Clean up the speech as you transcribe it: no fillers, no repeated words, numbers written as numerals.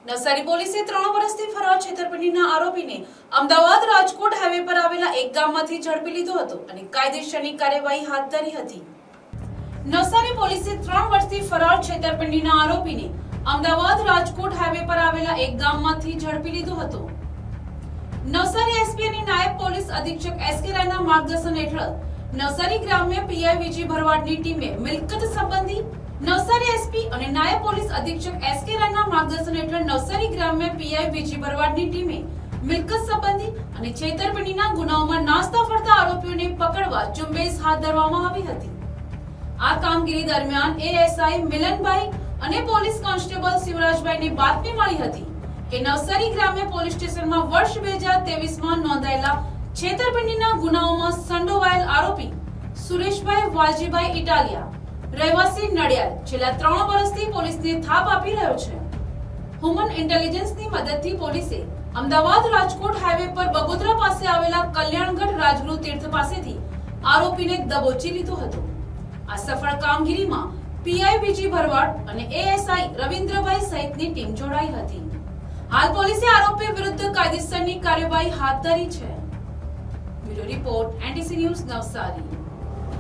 નવસારી પોલીસે 3 વર્ષથી ફરાર છેતરપિંડીના આરોપીને અમદાવાદ રાજકોટ હાઈવે પર આવેલા એક ગામમાંથી ઝડપી લીધો હતો અને કાયદેસરની કાર્યવાહી હાથ ધરી હતી. નવસારી પોલીસે 3 વર્ષથી ફરાર છેતરપિંડીના આરોપીને અમદાવાદ રાજકોટ હાઈવે પર આવેલા એક ગામમાંથી ઝડપી લીધો હતો. નવસારી એસપી અને નાયબ પોલીસ અધિક્ષક એસકે રાયના માર્ગદર્શન હેઠળ નવસારી ગ્રામ્ય પીઆઈ વિજી ભરવાડની ટીમે મિલકત સંબંધી નવસારી એસપી અને નાયબ પોલીસ અધિક્ષક એસકે રાયના માર્ગદર્શન હેઠળ નવસારી ગ્રામ્ય પીઆઈ વિજી ભરવાડની ટીમે મિલકત સંબંધી અને છેતરપિંડીના ગુનાઓમાં નાસ્તા ફરતા આરોપીઓને પકડવા ઝુંબેશ હાથ ધરવામાં આવી હતી. આ કામગીરી દરમિયાન એએસઆઈ મિલનભાઈ અને પોલીસ કોન્સ્ટેબલ શિવરાજભાઈને બાતમી મળી હતી કે નવસારી ગ્રામ્ય પોલીસ સ્ટેશનમાં વર્ષ 2023માં નોંધાયેલા છેતરપિંડીના ગુનાઓમાં સંડોવાયેલ આરોપી સુરેશભાઈ વાલજીભાઈ ઇટાલિયા રહેવાસી નડિયાદ છેલ્લા 3 વર્ષથી પોલીસને થાપ આપી રહ્યો છે. હ્યુમન ઇન્ટેલિજન્સની મદદથી પોલીસે અમદાવાદ રાજકોટ હાઈવે પર બગોદરા પાસે આવેલા કલ્યાણગઢ રાજગૃહ તીર્થ પાસેથી આરોપીને દબોચી લીધો હતો. આ સફળ કામગીરીમાં પીઆઈ વિજી ભરવાડ અને એએસઆઈ રવિન્દ્રભાઈ સહિતની ટીમ જોડાઈ હતી. હાલ પોલીસે આરોપી વિરુદ્ધ કાયદેસરની કાર્યવાહી હાથ ધરી છે. Bureau report NTC news Navsari.